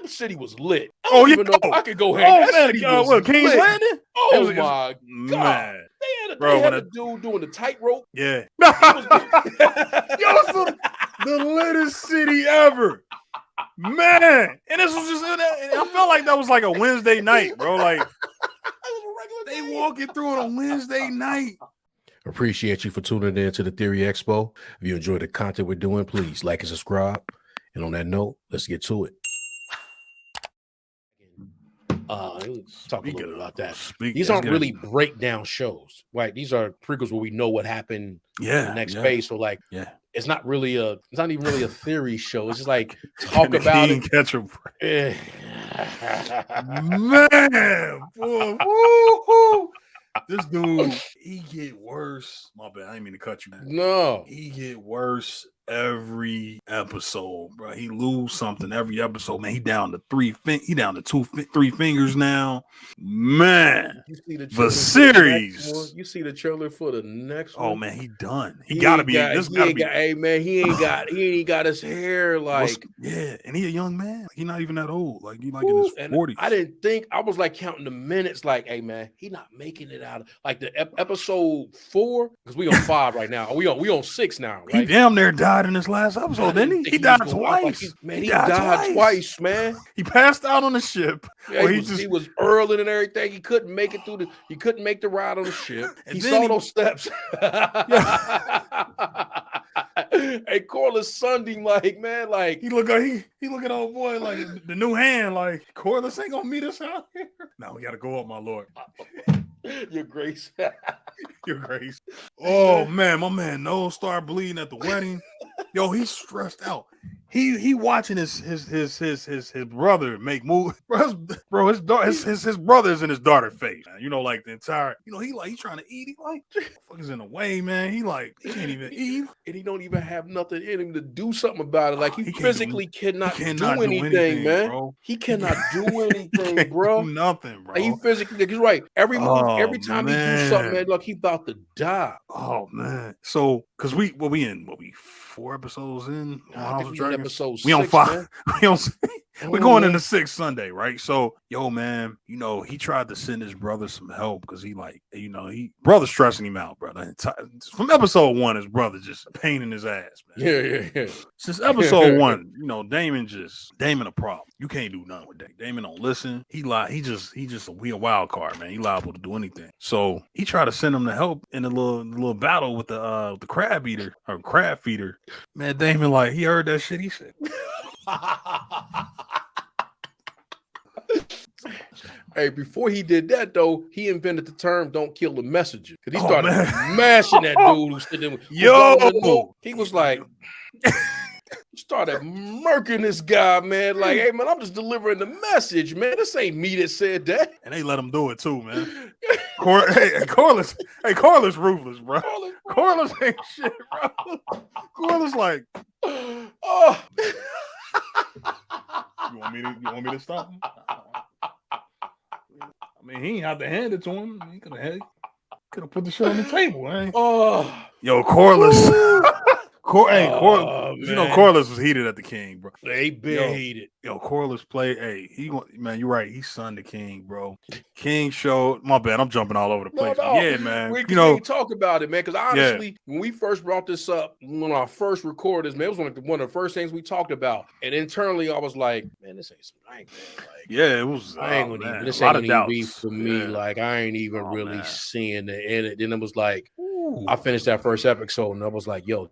the city was lit. I Oh don't yeah, even know if I could go hang. oh That man, city was what King's lit. Landing? Oh was, my God. Man. They had a dude doing the tightrope. Yeah. Yo, the littest city ever. Man. And this was just, I felt like that was like a Wednesday night, bro. Like, they walking through it on Wednesday night. Appreciate you for tuning in to the Theory Expo. If you enjoy the content we're doing, please like and subscribe. And on that note, let's get to it. Talk a little bit about that. These aren't really breakdown shows, right? These are prequels where we know what happened in the next phase. So, like, it's not even really a theory show. It's just like talk about it. Catch a break. Man, boy, woo-hoo. This dude, he get worse. My bad, I didn't mean to cut you. No, he get worse every episode, bro. He lose something every episode, man. He down to three fingers now, man. You see the series. You see the trailer for the next one. Oh man, he done. He gotta be. Hey man, he ain't got his hair like. And he a young man. He not even that old. Like he like in his 40s. I was like counting the minutes. Like, hey man, he not making it out. Like the episode 4, because we on 5 right now. We on 6 now. Right? He damn near died in this last episode, didn't he? He died twice. He died twice, man. He passed out on the ship. Yeah, he was early and everything. He couldn't make it through he couldn't make the ride on the ship. He saw those steps. Hey, Corliss sunned him like, man, like he look at old boy like the new hand, like Corliss ain't gonna meet us out here. Now we gotta go up, my lord. Your grace. Your grace. Oh man, my man nose started bleeding at the wedding. Yo, he's stressed out. He watching his brother make moves. His brother's in his daughter's face. You know, like the entire, he's trying to eat. He like, fuck is in the way, man. He can't even eat. And he don't even have nothing in him to do something about it. Like he physically cannot do anything, man. Bro. He cannot do anything, bro. Do nothing, bro. Like he physically, he's right. Every time he do something, man, like he about to die. Oh man. So because we 4 episodes in. I think we on episode 6. We on 5. We're going into 6 Sunday, right? So, yo, man, he tried to send his brother some help because brother's stressing him out, brother. From episode 1, his brother just a pain in his ass, man. Yeah. Since episode 1, Damon a problem. You can't do nothing with Damon. Damon don't listen. He a wild card, man. He liable to do anything. So he tried to send him to help in a little battle with the crab eater or crab feeder. Man, Damon, like, he heard that shit. He said, hey, before he did that, though, he invented the term "don't kill the messenger" because he started mashing that dude who's sitting. He was like, started murking this guy, man. Like, hey, man, I'm just delivering the message, man. This ain't me that said that. And they let him do it too, man. Corliss ruthless, bro. Corliss ain't shit, bro. Corliss like, oh. You want me to stop him? I mean, he ain't have to hand it to him. He could have put the shit on the table, man. Oh, yo, Corliss. Corliss was heated at the King, bro. They been heated. Yo, Corliss played. Hey, man, you're right. He sunned the King, bro. King showed. My bad, I'm jumping all over the place. No. Yeah, man. We can't talk about it, man. Because honestly, when we first brought this up, when I first recorded this, man, it was one of the first things we talked about. And internally, I was like, man, this ain't some night, man. Like, it was. This ain't gonna be for me. Like, I ain't even really seeing the end. Then it was like, I finished that first episode, and I was like, yo,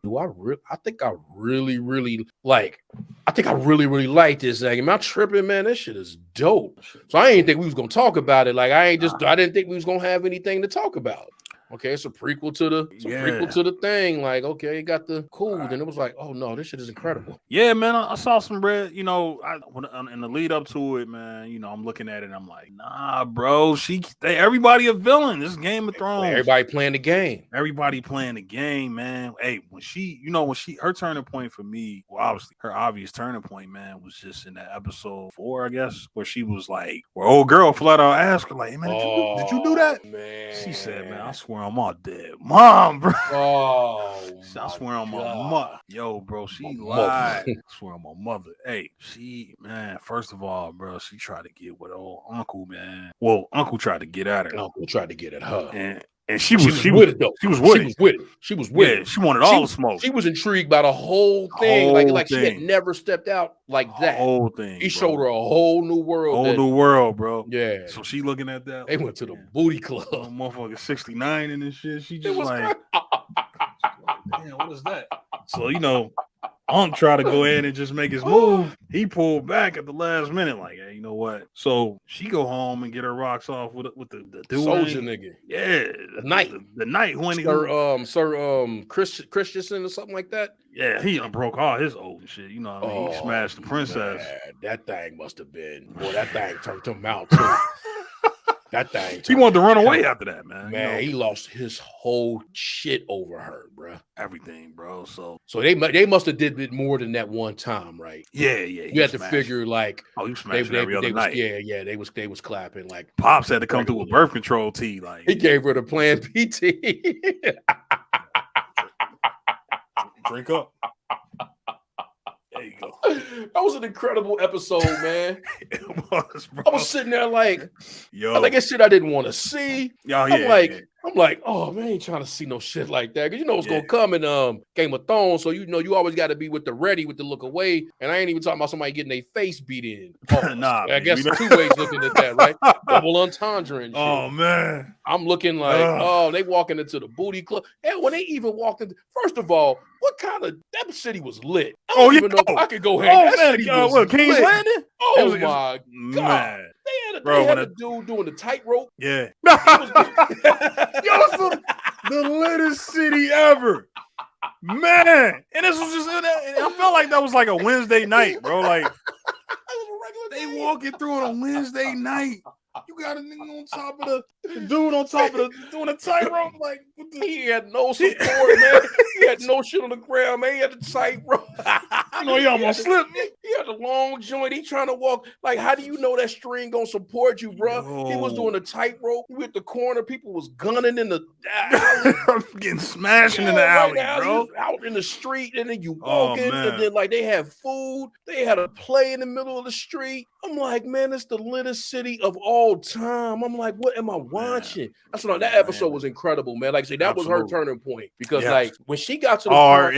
I think I really, really like this thing. Am I tripping, man? This shit is dope. So I didn't think we was gonna talk about it. Like, I didn't think we was gonna have anything to talk about. Okay, it's a prequel to the thing. Like, okay, it got the cool. Then it was like, oh no, this shit is incredible. Yeah, man. I saw some red. In the lead up to it, man. I'm looking at it. And I'm like, nah, bro. Everybody a villain. This is Game of Thrones. Everybody playing the game. Everybody playing the game, man. Hey, when her turning point for me, well, obviously her obvious turning point, man, was just in that episode 4, I guess, where she was like, where old girl flat out asked her, like, hey, man, did you do that? Man. She said, man, I swear on my dead mom, bro. Oh, I swear on my mother. Yo, bro, she lied. I swear on my mother. Hey, man, first of all, bro, she tried to get with old uncle, man. Well, uncle tried to get at her. Uncle tried to get at her. And she was with it though. She was with it. She wanted all the smoke. She was intrigued by the whole thing. Like she had never stepped out like that. Whole thing. He showed her a whole new world. New world, bro. Yeah. So she looking at that. They went to the booty club. Motherfucker 69 and this shit. She just like, damn, what is that? So Unc tried to go ahead and just make his move. He pulled back at the last minute, like, hey, you know what? So she go home and get her rocks off with the dude. Soldier nigga. Yeah. The night when Sir Christensen or something like that. Yeah, he broke all his old shit. You know what I mean? He smashed the princess. Man, that thing must have been. Boy, that thing turned him out too. That thing. He wanted to run away after that, man. Man, he lost his whole shit over her, bro. Everything, bro. So they must have did it more than that one time, right? Yeah. You had to figure like, you smashed every other night. They was clapping like. Pops had to come through with birth control tea, like he gave her the Plan PT. Drink up. There you go. That was an incredible episode, man. It was, bro. I was sitting there like, yo, like that shit I didn't want to see. I'm like, oh man, I ain't trying to see no shit like that. Cause you know what's gonna come in Game of Thrones. So you always gotta be with the look away. And I ain't even talking about somebody getting their face beat in. Nah, I guess two ways looking at that, right? Double entendre and shit. Oh man. I'm looking like, they walking into the booty club. And when they even walked into, first of all, what kind of that city was lit? I don't even know if I could go hang. King's Landing? Oh my god. Man. They had a dude doing the tightrope. Yeah. The littest city ever. Man. And this was just, I felt like that was like a Wednesday night, bro. Like, they walking through on a Wednesday night. You got a nigga on top of the dude on top of doing a tightrope. Like, he had no support, man. He had no shit on the ground, man. He had the tightrope. He almost slipped me. He had a long joint. He trying to walk. Like, how do you know that string gonna support you, bro? He was doing a tightrope. You hit the corner. People was gunning in the alley. Getting smashing in the alley, bro. Out in the street, and then you walking, and then like they have food. They had a play in the middle of the street. I'm like, man, it's the littest city of all time. I'm like, what am I watching? That's what that episode was incredible, man. Like I say, that was her turning point because like when she got to the part,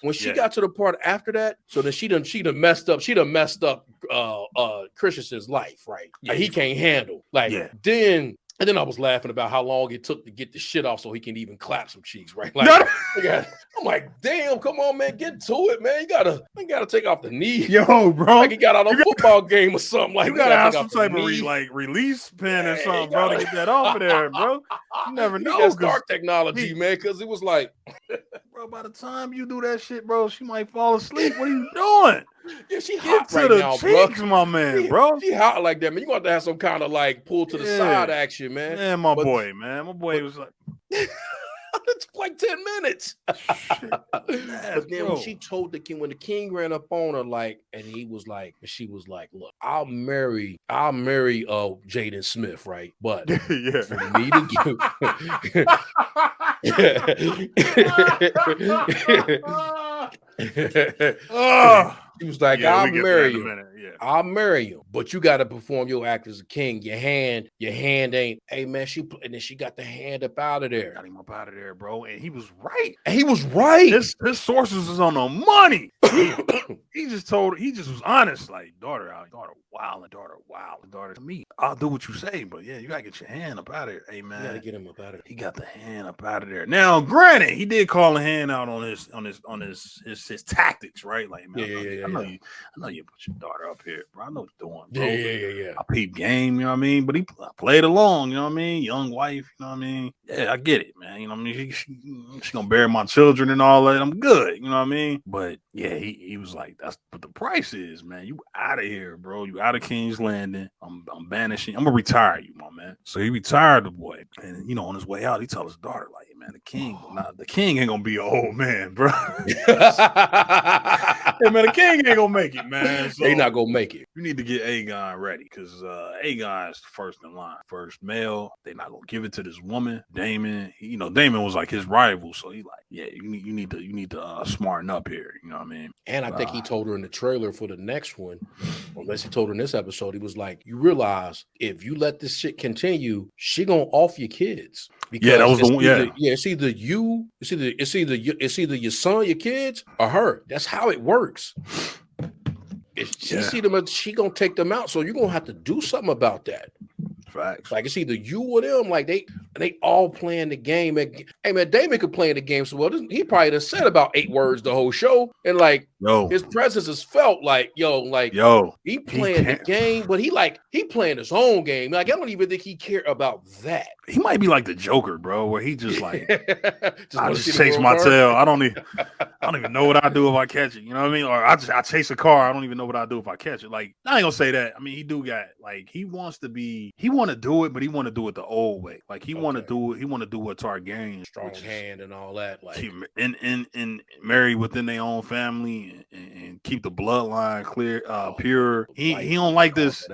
when she got to the part after that, so then she done messed up. She done messed up Christensen's life, right? Yeah, like, he can't handle. Like then I was laughing about how long it took to get the shit off so he can even clap some cheeks, right? Like, I'm like, damn, come on, man, get to it, man. You gotta take off the knee. Yo, bro. Like he got out of a football game or something. Like, you gotta have some type of release pin or something, bro, to get that off of there, bro. You never know. That's dark technology, man, because it was like, bro, by the time you do that shit, bro, she might fall asleep. What are you doing? Yeah, she hot right now, cheeks, my man, bro. She hot like that, man. You got to have some kind of like pull to the side action, man. Yeah, my boy was like, it took like 10 minutes. But then when she told the king, when the king ran up on her, like, and she was like, look, I'll marry Jaden Smith, right? But for me to he was like, I'll marry you. I'll marry you, but you got to perform your act as a king. Your hand ain't. Hey man, and then she got the hand up out of there. Got him up out of there, bro. And he was right. His sources is on the money. He just was honest. Like, daughter wild, daughter to me. I'll do what you say, but yeah, you gotta get your hand up out of there. Hey man, you gotta get him up out of there. He got the hand up out of there. Now, granted, he did call a hand out on his tactics, right? Like, man, I know you put your daughter up here, bro. I know what you're doing, bro. Yeah. I peep game, you know what I mean? But he played along, you know what I mean? Young wife, you know what I mean? Yeah, I get it, man. You know what I mean? She gonna bury my children and all that. I'm good, you know what I mean? But yeah, he was like, that's what the price is, man. You out of here, bro. You out of King's Landing. I'm banishing. I'm gonna retire you, my man. So he retired the boy, and on his way out, he told his daughter, like, man, the king ain't gonna be an old man, bro. Hey, man, the king ain't gonna make it, man. So they not gonna make it. You need to get Aegon ready because Aegon is the first in line, first male. They not gonna give it to this woman, Damon. Damon was like his rival, so he like, yeah, you need to smarten up here. You know what I mean? And I think he told her in the trailer for the next one, unless he told her in this episode, he was like, you realize if you let this shit continue, she gonna off your kids. Because that was the one. Yeah, it's either your son, your kids, or her. That's how it works. If she see them, she gonna take them out. So you're gonna have to do something about that. Facts. Like it's either you or them. Like they all playing the game. Hey man, Damon could play in the game so well. He probably done said about 8 words the whole show, and like his presence is felt. Like he playing the game, but he playing his own game. Like I don't even think he care about that. He might be like the Joker, bro, where he just like I just chase my tail. I don't even know what I do if I catch it. You know what I mean? Or I chase a car. I don't even know what I do if I catch it. Like I ain't gonna say that. I mean, he wants to do it, but he want to do it the old way. Like he want to do it. He want to do what Targaryen, strong hand and all that. Like and marry within their own family and keep the bloodline clear, pure. He don't like this.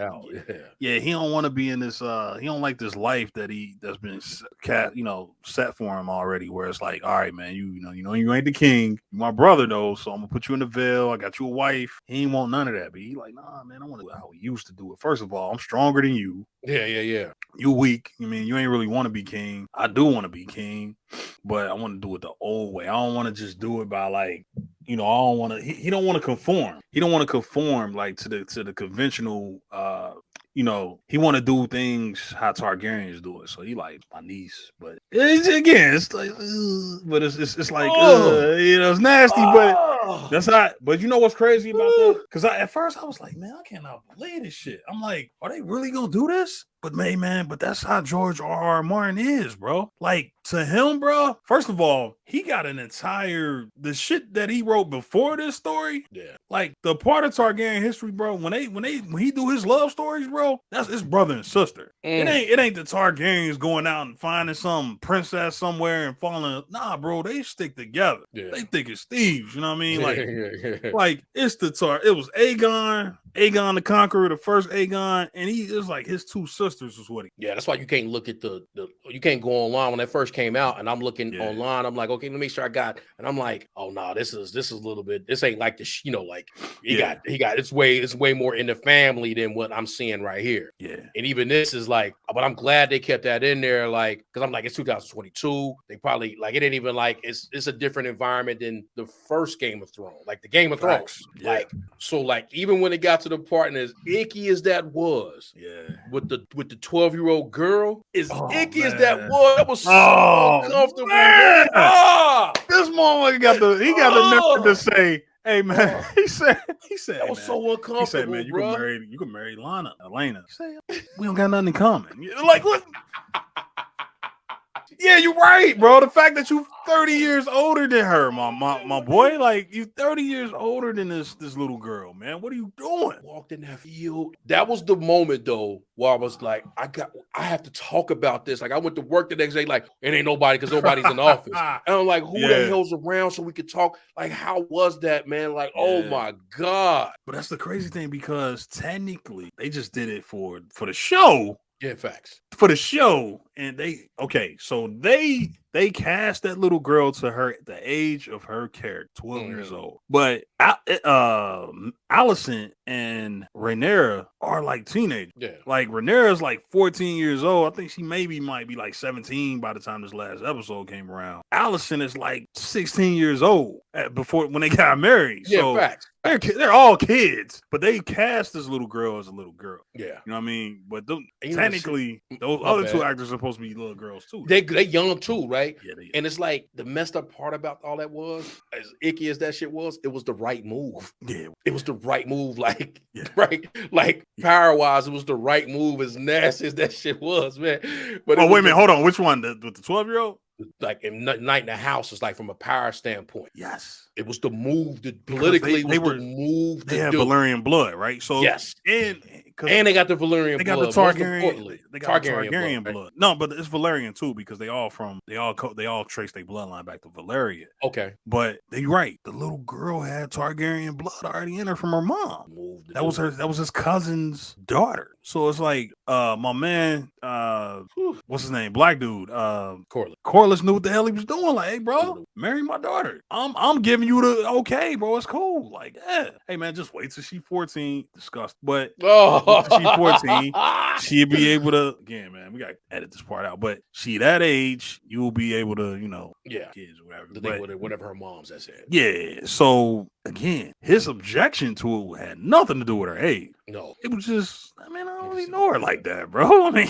Yeah, he don't want to be in this. He don't like this life that's been set for him already. Where it's like, all right, man, you ain't the king. You my brother though, so I'm gonna put you in the veil. I got you a wife. He ain't want none of that. But he like, nah, man, I want to do it how we used to do it. First of all, I'm stronger than you. Yeah. You weak. I mean, you ain't really want to be king. I do want to be king, but I want to do it the old way. I don't want to just do it by like, I don't want to. He don't want to conform. He don't want to conform like to the conventional. He want to do things how Targaryens do it. So he like my niece, but it's like, but it's like, it's nasty, but that's not. But you know what's crazy about that? Because at first I was like, man, I cannot believe this shit. I'm like, are they really gonna do this? But man, that's how George R.R. Martin is, bro. Like to him, bro. First of all, he got the shit that he wrote before this story. Yeah, like the part of Targaryen history, bro. When he do his love stories, bro, that's his brother and sister. It ain't the Targaryens going out and finding some princess somewhere and falling. Nah, bro, they stick together. Yeah. They think it's thieves. You know what I mean? Like, like it's it was Aegon the Conqueror, the first Aegon, and he is like his two sisters was what he. Yeah, that's why you can't look at you can't go online when that first came out, and I'm looking online. I'm like, okay, let me make sure I got, and I'm like, oh no, this is a little bit. This ain't like this, like he got it's way more in the family than what I'm seeing right here. Yeah, and even this is like, but I'm glad they kept that in there, like because I'm like it's 2022. They probably like it ain't even like it's a different environment than the first Game of Thrones, like the Game of Thrones. Yeah. Like so, like even when it got to the part and as icky as that was, with the 12-year-old girl, as icky as that was so uncomfortable. This motherfucker got the nerve to say, "Hey man," he said that was so uncomfortable. He said, "Man, you can marry Elena." He said, "We don't got nothing in common." Like, look. Yeah, you're right, bro. The fact that you 30 years older than her, my boy, like you 30 years older than this little girl, man. What are you doing? Walked in that field. That was the moment though where I was like, I have to talk about this. Like I went to work the next day, like it ain't nobody because nobody's in the office. And I'm like, who the hell's around so we could talk? Like, how was that, man? Like, oh my God. But that's the crazy thing because technically they just did it for the show. Yeah, facts. For the show, and they cast that little girl to the age of her character, 12 years old. But Alicent and Rhaenyra are like teenagers. Yeah. Like Rhaenyra's like 14 years old. I think she might be like 17 by the time this last episode came around. Alicent is like 16 years old when they got married. Yeah, so facts. They're all kids, but they cast this little girl as a little girl. Yeah, you know what I mean. But technically, those other two actors are supposed to be little girls too. They young too, right? Yeah, and it's like the messed up part about all that was, as icky as that shit was, it was the right move. Yeah, it was the right move. Like right, like power wise, it was the right move. As nasty as that shit was, man. But wait a minute, hold on. Which one? With the 12-year-old? Like in Night in the House is like from a power standpoint. Yes, it was the move that politically they had Valyrian blood, right? So yes, and and they got the Valyrian they got blood. The Targaryen. They got Targaryen blood. No, but it's Valyrian too because they all trace their bloodline back to Valyria. Okay, but you're right. The little girl had Targaryen blood already in her from her mom. That was his cousin's daughter. So it's like my man, what's his name? Black dude. Corlys knew what the hell he was doing. Like, hey, bro, marry my daughter. I'm giving you the okay, bro. It's cool. Like, yeah. Hey man, just wait till she's 14. Disgusting. But she's 14, she'll be able to again, man. We gotta edit this part out. But she that age, you will be able to, kids or whatever. Whatever her mom's that said. Yeah. So again, his objection to it had nothing to do with her age. No, it was just, I don't really know her like that, bro. we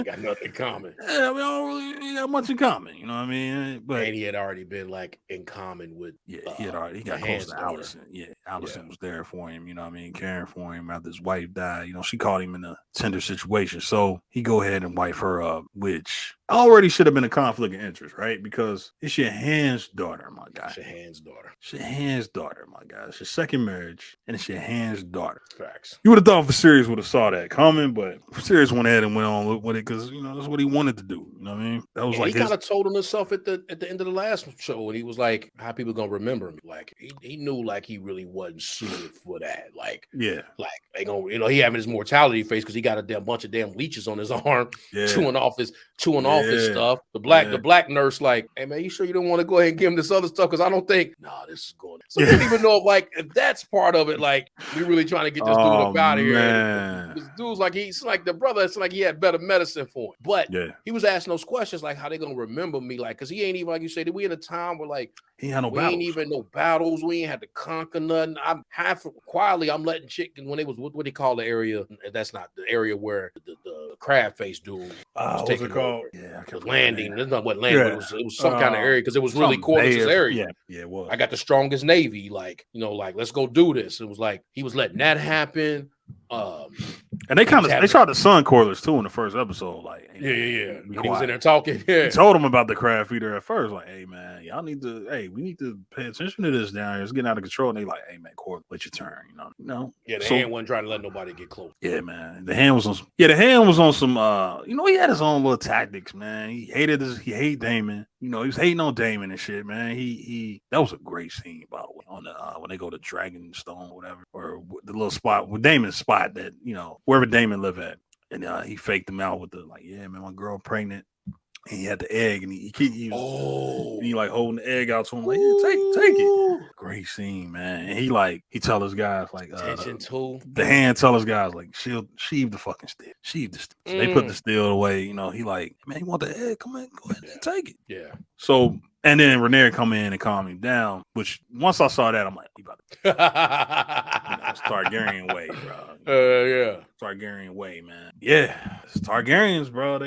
got nothing in common. Yeah, we don't really got much in common. You know what I mean? But and he had already been like in common with. He got close to Allison. Yeah, Allison was there for him. You know what I mean? Caring for him after his wife died. She caught him in a tender situation, so he go ahead and wife her up, which already should have been a conflict of interest, right? Because it's your Han's daughter, my guy. It's your Han's daughter. It's your Han's daughter, my guy. It's your second marriage, and it's your Han's daughter. Facts. You would have thought Viserys would have saw that coming, but Viserys went ahead and went on with it because that's what he wanted to do. You know what I mean? That was he kind of told himself at the end of the last show, and he was like, "How people gonna remember me?" Like he knew like he really wasn't suited for that. Like they gonna he having his mortality face because he got a bunch of damn leeches on his arm, chewing off his stuff. The black nurse like, "Hey man, you sure you don't want to go ahead and give him this other stuff? Because I don't think this is going." So we don't even know if that's part of it. Like we really trying to get this dude up out of here. This dude's like he's like the brother. It's like he had better medicine for him. But he was asking those questions like, how they gonna remember me? Like, because he ain't even like you said. We in a time where like he had no we ain't even no battles. We ain't had to conquer nothing. I'm quietly. I'm letting chicken when they was what they call the area. That's not the area where the crab face dude was taking called? Yeah, the landing. That's not what landing. Yeah. It was some kind of area because it was really Corlys' area. Yeah, it was. I got the strongest navy. Like let's go do this. It was like he was letting that happen. And they tried to sun Corlys too in the first episode. Like, he was in there talking. Yeah, he told him about the crab feeder at first. Like, hey man, y'all need to. Hey, we need to pay attention to this down here. It's getting out of control. And they like, hey man, Corlys, let your turn. Yeah, the hand wasn't trying to let nobody get close. Yeah, man, the hand was on. Some. He had his own little tactics, man. He hated Daemon. He was hating on Daemon and shit, man. That was a great scene, by the way, on the when they go to Dragonstone or whatever, or the little spot with Daemon's spot that wherever Daemon live at, and he faked him out with the like, yeah, man, my girl pregnant. And he had the egg, and he like holding the egg out to him, like, yeah, take it. Great scene, man. And he tell his guys like, attention to the hand tell his guys like, sheave the fucking steel, sheave the steel. So they put the steel away. He like, man, you want the egg? Come in, go ahead and take it. Yeah. So. And then Rhaenyra come in and calm him down, which once I saw that, I'm like, you about to it's Targaryen way, bro. Yeah. Targaryen way, man. Yeah. It's Targaryens, bro.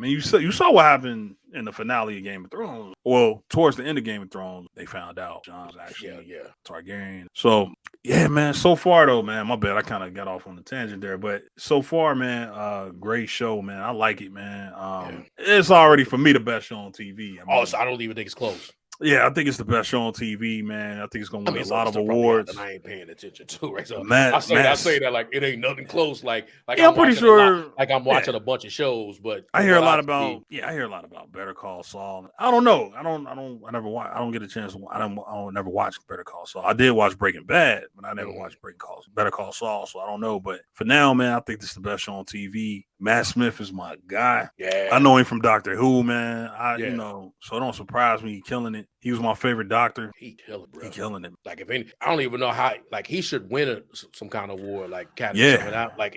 You saw what happened in the finale of Game of Thrones. Well, towards the end of Game of Thrones, they found out Jon's actually Targaryen. So, yeah, man. So far, though, man, my bad. I kind of got off on the tangent there. But so far, man, great show, man. I like it, man. It's already, for me, the best show on TV. So I don't even think it's close. Yeah, I think it's the best show on TV, man. I think it's gonna win a lot of awards. And I ain't paying attention to, right? So I say that like it ain't nothing close. Like I'm pretty sure. I'm watching a bunch of shows, but I hear a lot about. Yeah, I hear a lot about Better Call Saul. I don't know. I never watch. I don't get a chance. I don't never watch Better Call Saul. I did watch Breaking Bad, but I never watched Better Call Saul. So I don't know. But for now, man, I think this is the best show on TV. Matt Smith is my guy. Yeah, I know him from Doctor Who, man. So it don't surprise me. He killing it. He was my favorite doctor. He killing, bro. He killing it. Like I don't even know how. Like he should win some kind of award, like Academy. Yeah. But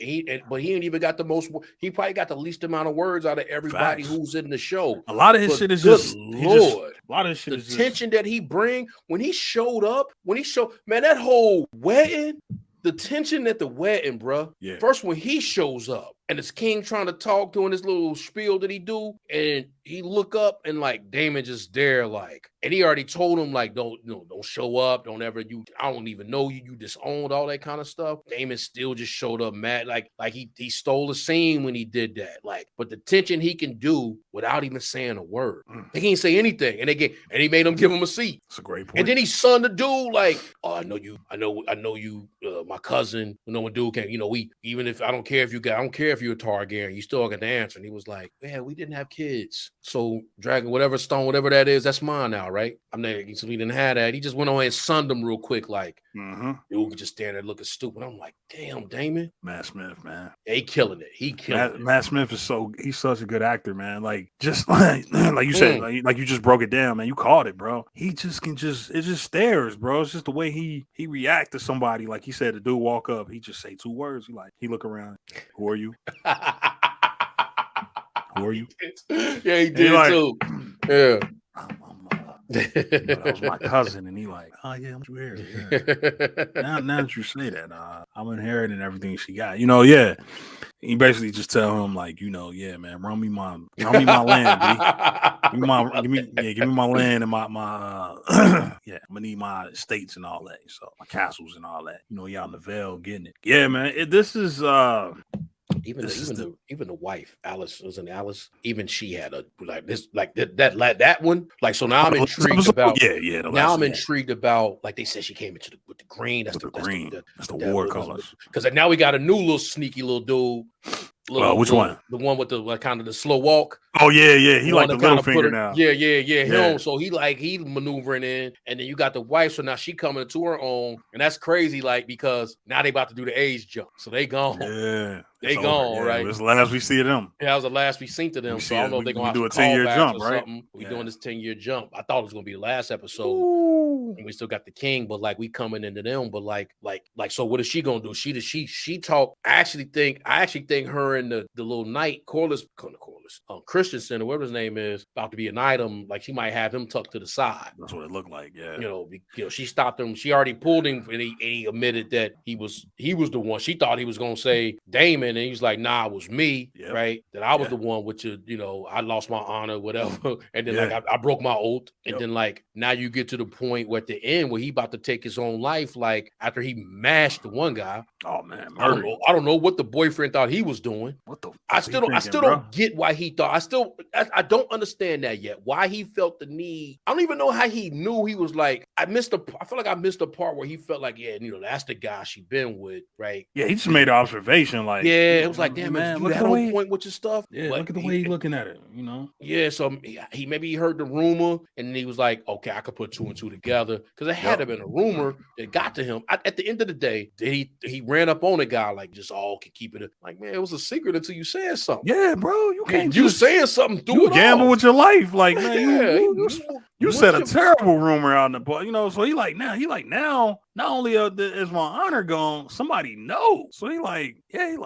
he ain't even got the most. He probably got the least amount of words out of everybody who's in the show. A lot of his shit is just Lord. A lot of his shit is the tension that he bring when he showed up. Man, that whole wedding. The tension at the wedding, bro. Yeah. First, when he shows up and it's King trying to talk, doing this little spiel that he do, and he look up and like Daemon just there, like, and he already told him like, don't show up, don't ever I don't even know you disowned, all that kind of stuff. Daemon still just showed up mad, like he stole the scene when he did that, like. But the tension he can do without even saying a word, he can't say anything, and he made him give him a seat. That's a great point. And then he sunned the dude like, oh, I know you, my cousin, when dude came, we even if I don't care if you're a Targaryen, you still got the answer. And he was like, yeah, we didn't have kids. So dragon, whatever stone, whatever that is, that's mine now, right? I'm there. So we didn't have that. He just went on and sunned him real quick, like dude could just stand there looking stupid. I'm like, damn, Damon. Matt Smith, man. Yeah, he killing it. Matt Smith is he's such a good actor, man. Like just like you said, like you just broke it down, man. You caught it, bro. He just it just stares, bro. It's just the way he react to somebody. Like he said, the dude walk up, he just say 2 words. He look around. Who are you? Who are you? Yeah, he did too. Yeah. That was my cousin, and he like, oh yeah, I'm here. Yeah. now that you say that, I'm inheriting everything she got. Yeah. He basically just tell him like, yeah, man, run me my land, B. Give me my land and my yeah, I'm gonna need my estates and all that. So my castles and all that. Y'all in the Vale getting it. Yeah, man. This is Even the wife, Alice, even she had a that one. Like, so now I'm intrigued about. Yeah. Now I'm intrigued about, like they said, she came into with the green. That's the war colors. Because now we got a new little sneaky little dude. Which one? The one with the kind of the slow walk. Oh yeah. He like the little finger now. Yeah. Him. So he maneuvering in, and then you got the wife. So now she coming to her own, and that's crazy. Like, because now they about to do the age jump, so they gone. Yeah, they gone. Right. It's the last we see of them. Yeah, that was the last we seen to them. So I don't know if they're gonna do a 10-year jump, right? We doing this 10-year jump. I thought it was gonna be the last episode. Ooh. And we still got the king, but like we coming into them. But like, so what is she gonna do? She talk. I actually think her and the little knight Corlys, Christensen or whatever his name is, about to be an item. Like, she might have him tucked to the side. That's what it looked like. Yeah. She stopped him. She already pulled him, and he admitted that he was the one. She thought he was gonna say Damon, and he was like, nah, it was me, right? That I was the one, which I lost my honor, whatever. And then I broke my oath. And then like now you get to the point where at the end where he about to take his own life, like after he mashed the one guy. Oh man, I don't know what the boyfriend thought he was doing. What the? I still don't get why he thought. I don't understand that yet. Why he felt the need. I don't even know how he knew. He was like, I feel like I missed the part where he felt like, yeah, that's the guy she been with, right? Yeah, he just made an observation, like, yeah, it was like, damn, man, you had on point with your stuff. Yeah, look at the way he's looking at it, Yeah, so he maybe he heard the rumor, and then he was like, okay, I could put 2 and 2 together, because it had to have been a rumor that got to him. At the end of the day, he ran up on a guy like, just all could keep it like, man, it was a secret until you said something. Yeah, bro, you can't. You saying something through you it gamble all. with your life, like, man, you said a terrible rumor out in the book, So he like now. Not only is my honor gone, somebody knows. So he like, hey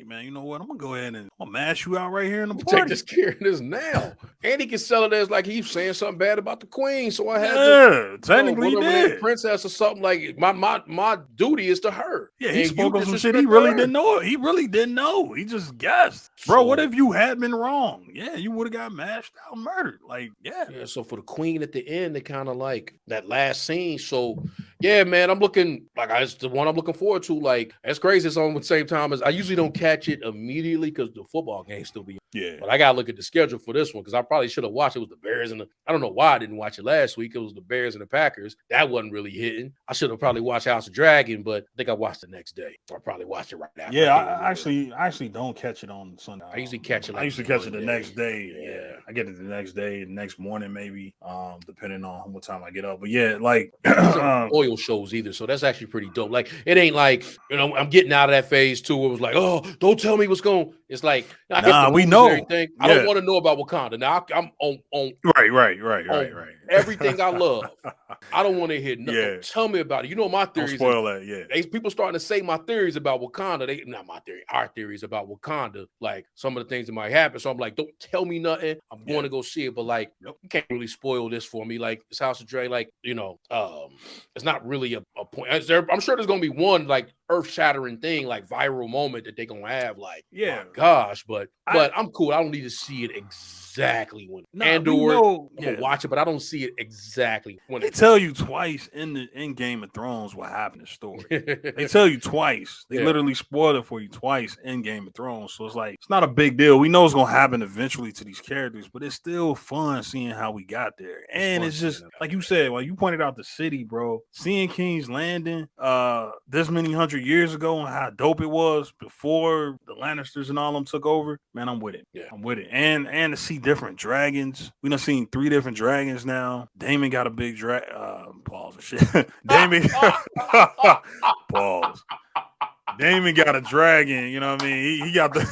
man, you know what? I'm gonna go ahead and I'll mash you out right here in the party. Take this care of this now, and he can sell it as like he's saying something bad about the queen. So I had to, technically, princess or something like my duty is to her. Yeah, he spoke on some shit he really didn't know. He really didn't know. He just guessed, bro. What if you had been wrong? Yeah, you would have got mashed out, murdered. Like, yeah. So for the queen at the end, they kind of like that last scene. So yeah, man, I'm looking like it's the one I'm looking forward to. Like, it's crazy. It's on the same time as I usually don't catch it immediately because the football game still be. Yeah. But I gotta look at the schedule for this one because I probably should have watched it. With the Bears and I don't know why I didn't watch it last week. It was the Bears and the Packers. That wasn't really hitting. I should have probably watched House of Dragon, but I think I watched the next day. I probably watched it right after. Yeah, I actually don't catch it on Sunday. I usually catch it. I usually catch it the next day. Yeah, I get it the next day, the next morning maybe, depending on what time I get up. But yeah, like oil shows either, so that's actually pretty dope. Like, it ain't like I'm getting out of that phase too. It was like, oh, don't tell me what's going. It's like, we know. Everything. I don't want to know about Wakanda. Now I'm on right. Everything I love. I don't want to hear nothing. Yeah. Tell me about it. You know my theories. Don't spoil that. Yeah. People starting to say my theories about Wakanda. Not my theory. Our theories about Wakanda. Like some of the things that might happen. So I'm like, don't tell me nothing. I'm going to go see it. But like, you can't really spoil this for me. Like this House of Dre. Like it's not really a point. I'm sure there's going to be one like earth-shattering thing, like viral moment that they're gonna have. Like, my gosh, but I'm cool. I don't need to see it exactly when watch it, but I don't see it exactly when they tell you twice in Game of Thrones what happened in the story. They tell you twice. They literally spoil it for you twice in Game of Thrones. So it's like it's not a big deal. We know it's gonna happen eventually to these characters, but it's still fun seeing how we got there. And it's just like you said, like you pointed out the city, bro. Seeing King's Landing, this many hundred 100 years ago and how dope it was before the Lannisters and all them took over, man, I'm with it. Yeah, I'm with it. And to see different dragons. We done seen 3 different dragons now. Damon got a big pause and shit. Damon pause. Damon got a dragon, you know what I mean? He got the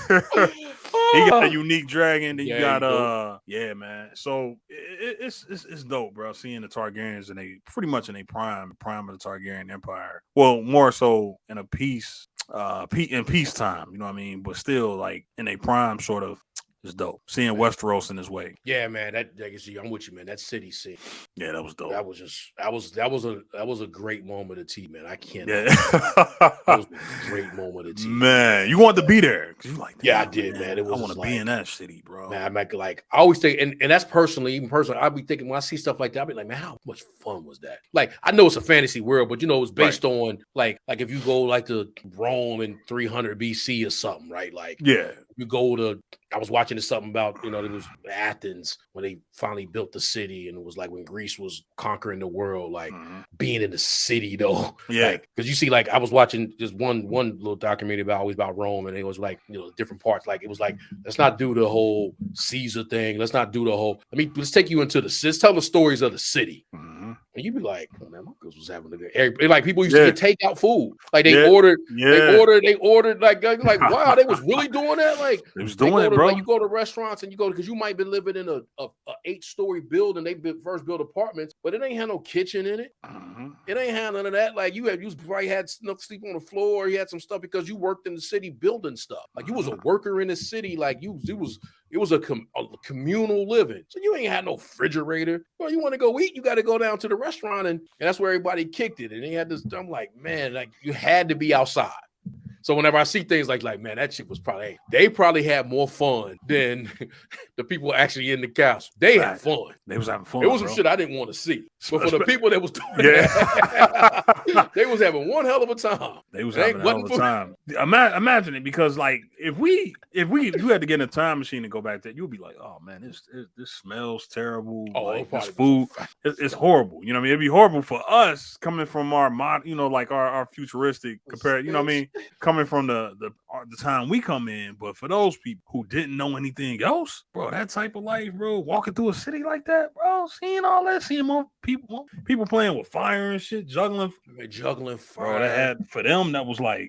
he got a unique dragon. Then you got yeah, man. So it's dope, bro. Seeing the Targaryens and they pretty much in a prime of the Targaryen Empire. Well, more so in a in peacetime, you know what I mean? But still like in a prime sort of. It's dope. Seeing Westeros in his way. Yeah, man. I'm with you, man. That city scene. Yeah, that was dope. That was a great moment of tea, man. I can't. Yeah. That was a great moment of tea. Man, you wanted to be there because you like. Yeah, I did, man. It was. I want to be in that city, bro. Man, I always think, and that's even personally, I'll be thinking when I see stuff like that, I'll be like, man, how much fun was that? Like, I know it's a fantasy world, but it's based on like if you go like to Rome in 300 BC or something, right? Like, yeah, you go to. I was watching something about, it was Athens when they finally built the city, and it was like when Greece was conquering the world, like being in the city though. Yeah. Like, because you see, like I was watching just one little documentary about Rome, and it was like, different parts. Like it was like, let's not do the whole Caesar thing. Let's not do the whole, let's take you into let's tell the stories of the city. And you'd be like, oh man, my girls was having a good. Like people used to get takeout food. Like they ordered, they ordered like wow, they was really doing that. Like they was doing it, bro. Like, you go to restaurants and you go because you might be living in a 8-story building. They first built apartments, but it ain't had no kitchen in it. It ain't had none of that. Like you probably had enough sleep on the floor. You had some stuff because you worked in the city building stuff. Like you was a worker in the city. Like it was a communal living. So you ain't had no refrigerator. Well, you want to go eat, you got to go down to the restaurant, and that's where everybody kicked it. And they had this. I'm like, man, like you had to be outside. So whenever I see things like man, that shit was they probably had more fun than the people actually in the castle. They had fun. They was having fun. It was some shit I didn't want to see. But for the people that was doing that, they was having one hell of a time. They was having a hell of a time. Imagine it, because like if you had to get in a time machine and go back there, you'll be like, oh man, this smells terrible. Like, this food, it's horrible. You know what I mean? It'd be horrible for us coming from our like our futuristic compared. You know what I mean? Coming from the time we come in, but for those people who didn't know anything else, bro, that type of life, bro, walking through a city like that, bro, seeing all that, seeing more people playing with fire and shit, juggling fire. Bro, that had for them, that was their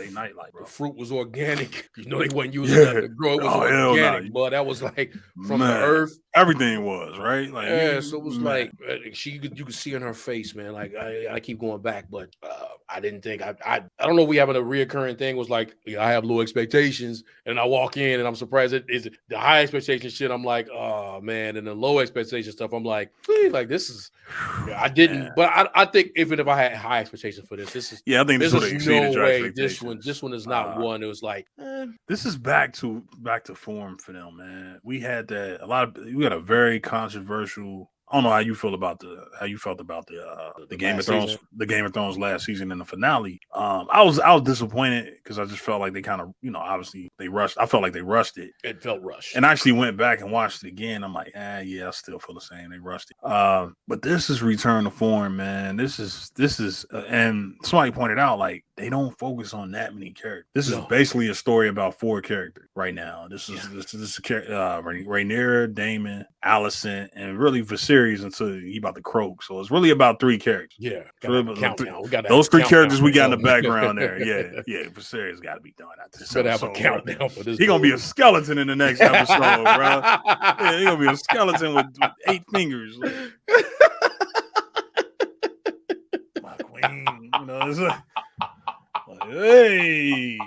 nightlife, bro. The fruit was organic. They wasn't using that to grow. It was organic, but that was like from the earth. Everything was right. Like so it was like you could see in her face, man. Like I keep going back, but I didn't think I don't know if we having a reoccurring thing was like I have low expectations and I walk in and I'm surprised it is the high expectation shit. I'm like, oh man, and the low expectation stuff, I'm like this is I didn't, but I think even if I had high expectations for this is I think this is no way this one is not one. It was like this is back to form for them, man. We had we had a very controversial. I don't know how you felt about the Game of Thrones, the Game of Thrones last season in the finale. I was disappointed because I just felt like they kind of, obviously they rushed. I felt like they rushed it. It felt rushed. And I actually went back and watched it again. I'm like, yeah, I still feel the same. They rushed it. But this is return to form, man. This is, and somebody pointed out like they don't focus on that many characters. This is basically a story about 4 characters right now. This is Rhaenyra, Daemon, Alicent, and really Viserys until he about to croak. So it's really about 3 characters. Yeah, those 3 characters we got in the background there. Yeah. Viserys got to be done after this. Better have a countdown for this. He gonna be a skeleton in the next episode, bro. Yeah, he gonna be a skeleton with 8 fingers. My queen, it's like, hey,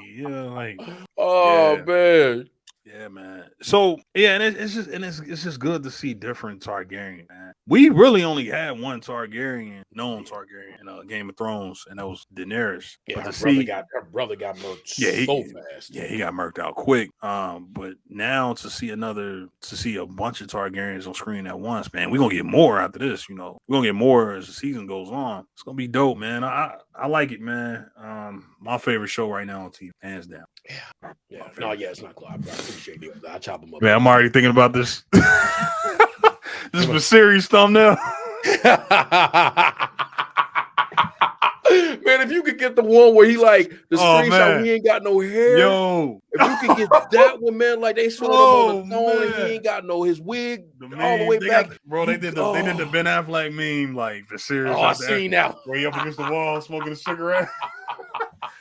man. Yeah, man. So and it's just good to see different Targaryen, man. We really only had one known Targaryen in Game of Thrones, and that was Daenerys. Yeah, but her brother got murked so fast. Yeah, he got murked out quick. But now to see a bunch of Targaryens on screen at once, man, we're gonna get more after this. We're gonna get more as the season goes on. It's gonna be dope, man. I like it, man. My favorite show right now on TV, hands down. Yeah. No, it's not cool. I appreciate it. I chop them up. Man, I'm already thinking about this. This was serious thumbnail. Man, if you could get the one where he like the screenshot where he ain't got no hair. Yo. If you could get that one, man, like they showed him on the throne and he ain't got his wig all the way back. They did the Ben Affleck meme like Viserys. Oh, I seen that. Where he up against the wall smoking a cigarette.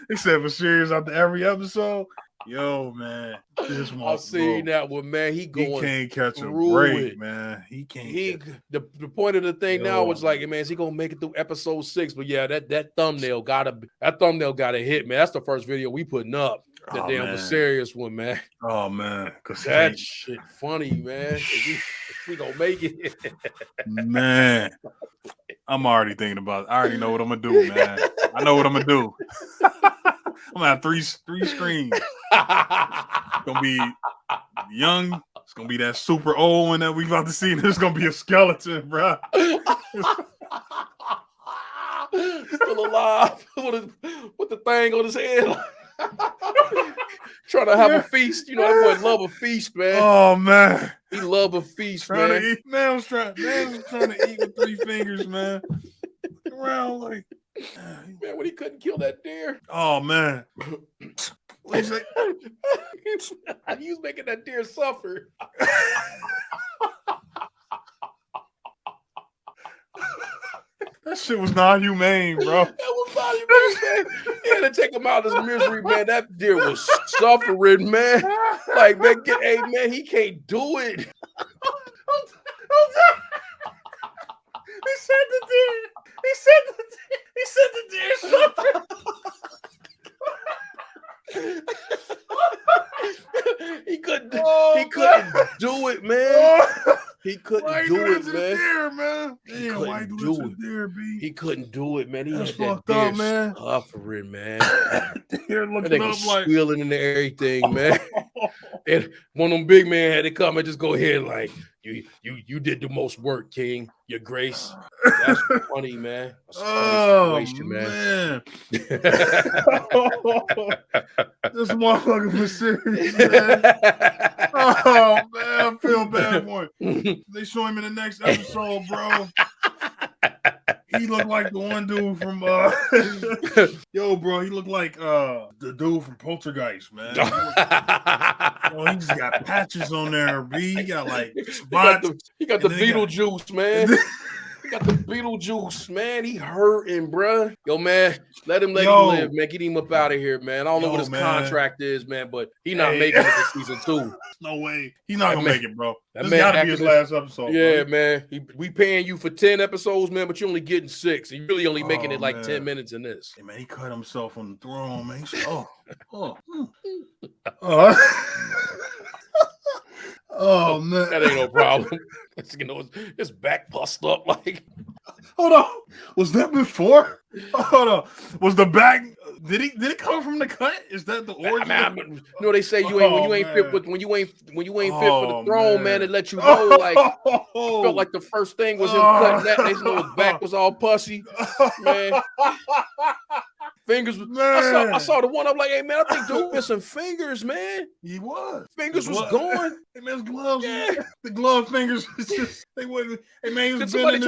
He said Viserys after every episode. Yo, man, I seen that one, man. He can't catch a break, man. He can't. The point of the thing now was like, man, is he gonna make it through episode 6? But yeah, that thumbnail gotta hit, man. That's the first video we putting up. That damn Viserys one, man. Oh man, because that shit funny, man. If we gonna make it, man. I'm already thinking about it. I already know what I'm gonna do, man. I know what I'm gonna do. I'm gonna have three screens. It's gonna be young. It's gonna be that super old one that we about to see. And there's gonna be a skeleton, bro. Still alive with the thing on his head. Trying to have a feast. You know, that boy love a feast, man. Oh man. He love a feast, man. Man was trying to eat with 3 fingers, man. Around like man, when he couldn't kill that deer. Oh man. What he was making that deer suffer. That shit was not humane, bro. That was not humane, man. He had to take him out of his misery, man. That deer was suffering, man. Like, man, man, he can't do it. He said the deer suffered. He couldn't do it, man. He couldn't do it, man. Deer, man. He couldn't do it. He couldn't do it, man. He had that deer man. Suffering, man. Deer looking up like squealing and everything, man. And one of them big men had to come and just go ahead like, you did the most work, King. Your grace. That's funny, man. That's funny situation, man. This motherfucker was serious, man. Oh man, I feel bad for him. They show him in the next episode, bro. He looked like the one dude from yo, bro. He looked like the dude from Poltergeist, man. He just got patches on there, B. He got like spots. He got the Beetlejuice, man. He got the Beetlejuice, man. He hurting, bro. Yo, man, let him live, man. Get him up out of here, man. I don't know what his contract is, man, but he not making it to season 2. No way. He's not gonna make it, bro. This gotta be his last episode. Yeah, bro. Man. We paying you for 10 episodes, man, but you're only getting 6. You really only making it like 10 minutes in this. Hey, man, he cut himself on the throne, man. Oh man, that ain't no problem. His back bust up like. Hold on, was that before? Hold on, was the back? Did it come from the cut? Is that the origin? You know they say when you ain't fit for the throne, man. It let you know like felt like the first thing was him cutting that. They know his back was all pussy, man. Fingers. I saw the one. I'm like, hey man, I think dude missing fingers, man. He was. Fingers was gone. Hey man, his gloves. Yeah. The glove fingers was just. They wasn't. Hey man, he was somebody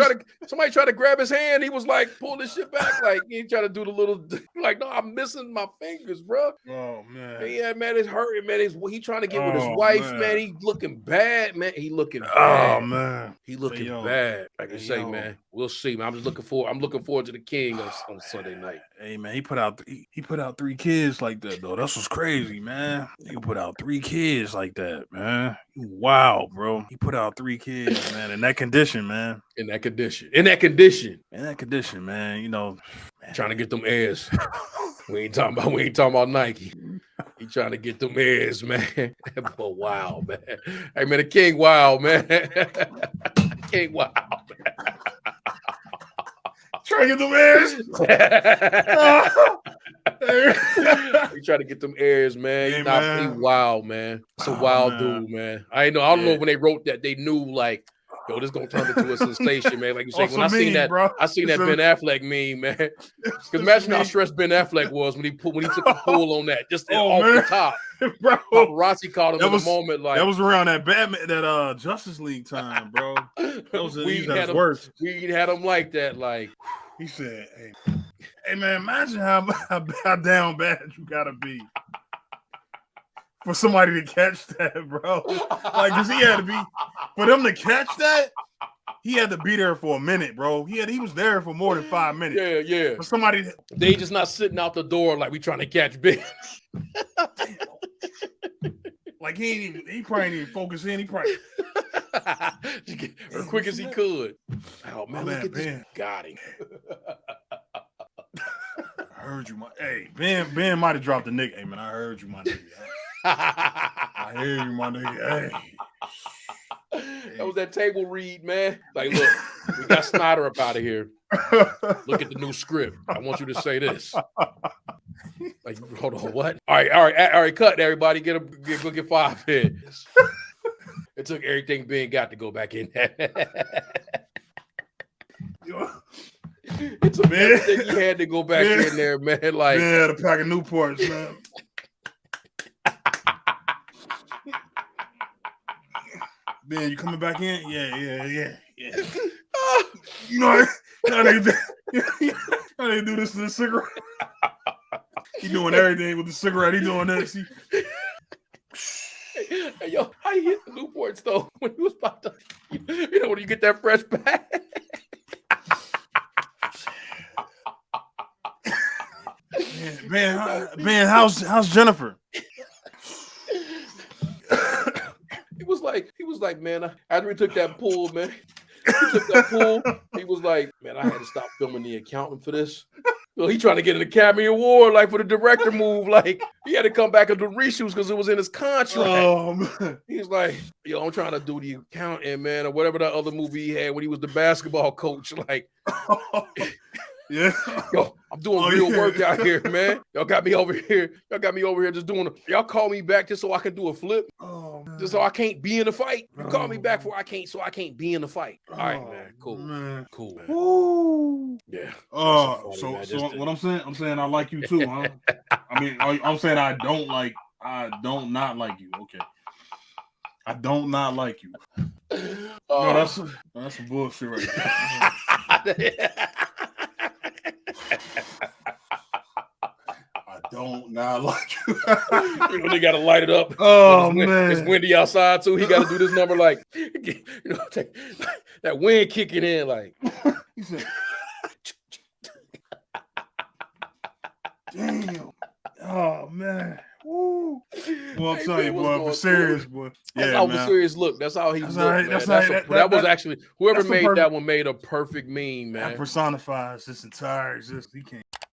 tried to grab his hand. He was like, pull this shit back. Like he tried to do the little. Like no, I'm missing my fingers, bro. Oh man. Yeah, man, it's hurting, man. He trying to get with his wife, man. He looking bad, man. He looking bad. Oh man. He looking bad. Like I say, man. We'll see, man. I'm looking forward to the King on Sunday night. Hey man, he put out 3 kids like that though. That's what's crazy, man. He put out 3 kids like that, man. Wow, bro. He put out 3 kids, man. In that condition, man. In that condition, man. You know, man. Trying to get them heirs. We ain't talking about Nike. He trying to get them heirs, man. But wow, man. Hey man, the King wild, man. King wild, man. Trying to get them heirs. We try to get them heirs, man. He wild, man. It's a wild dude, man. I don't know when they wrote that they knew like, yo, this gonna turn into a sensation, man. Like you say, when I seen that Ben Affleck meme, man. Because imagine how stressed Ben Affleck was when he took a pull on that, just off the top. Bro, paparazzi caught him in the moment. Like that was around that that Justice League time, bro. That was we had him like that. Like he said, "Hey, Hey man, imagine how down bad you gotta be for somebody to catch that, bro. Like, cause he had to be for them to catch that. He had to be there for a minute, bro. He was there for more than 5 minutes. Yeah. For somebody, they just not sitting out the door like we trying to catch Ben. Like he probably ain't even focus in. He probably as quick as he could. Oh man, look at this. Got him. I heard you, Ben might have dropped the nigga. Hey man, I heard you, my nigga. I hear you, my nigga. Hey. That was that table read, man. Like, look, we got Snyder up out of here. Look at the new script. I want you to say this. Like, hold on, what? All right, cut everybody. Go get 5 hits. It took everything Ben got to go back in there. It took everything he had to go back in there, man. Like, yeah, the pack of Newports, man. Ben, you coming back in? Yeah. You know how they do this to the cigarette? He doing everything with the cigarette. He doing this. Hey, yo, how you hit the Newports though when you was about to, when you get that fresh pack? Man, how's Jennifer? He was like, man, after we took that pool, man, he was like, man, I had to stop filming The Accountant for this. So he trying to get an Academy Award, like for the director move. Like he had to come back and do reshoots because it was in his contract. Oh, man. He's like, yo, I'm trying to do The Accountant, man, or whatever that other movie he had when he was the basketball coach. Like, yeah, yo, I'm doing real work out here, man. Y'all got me over here just doing. Y'all call me back just so I can do a flip. Oh, man. Just so I can't be in the fight. You call me back for I can't be in the fight. All right, man. Cool. Cool, man. Ooh. Yeah. So what I'm saying I like you too, huh? I mean, I'm saying I don't not like you. Okay. I don't not like you. No, that's some bullshit right there. I don't not like you. They got to light it up. Oh, man. It's windy outside, too. He got to do this number like, take that wind kicking in. Like, he said, damn. Oh, man. Woo. Well, I'm telling you, boy, for serious, boy. That's how serious look. That's how he looked, man. That was whoever made that one made a perfect meme, man. That personifies this entire existence. He can't